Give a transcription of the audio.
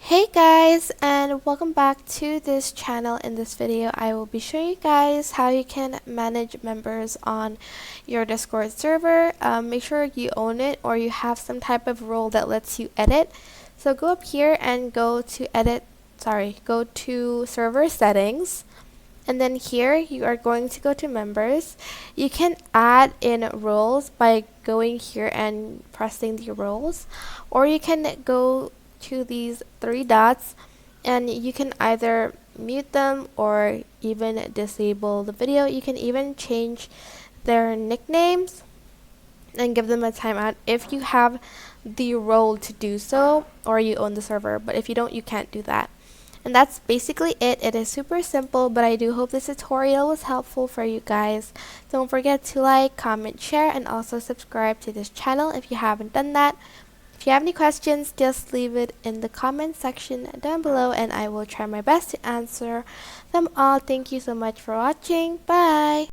Hey guys, and welcome back to this channel. In this video I will be showing you guys how you can manage members on your Discord server. Make sure you own it or you have some type of role that lets you edit. So go up here and go to server settings, and then here you are going to go to members. You can add in roles by going here and pressing the roles, or you can go to these three dots and you can either mute them or even disable the video. You can even change their nicknames and give them a timeout if you have the role to do so or you own the server, but if you don't, you can't do that. And that's basically it. It is super simple, but I do hope this tutorial was helpful for you guys. Don't forget to like, comment, share, and also subscribe to this channel if you haven't done that. If you have any questions, just leave it in the comment section down below and I will try my best to answer them all. Thank you so much for watching. Bye!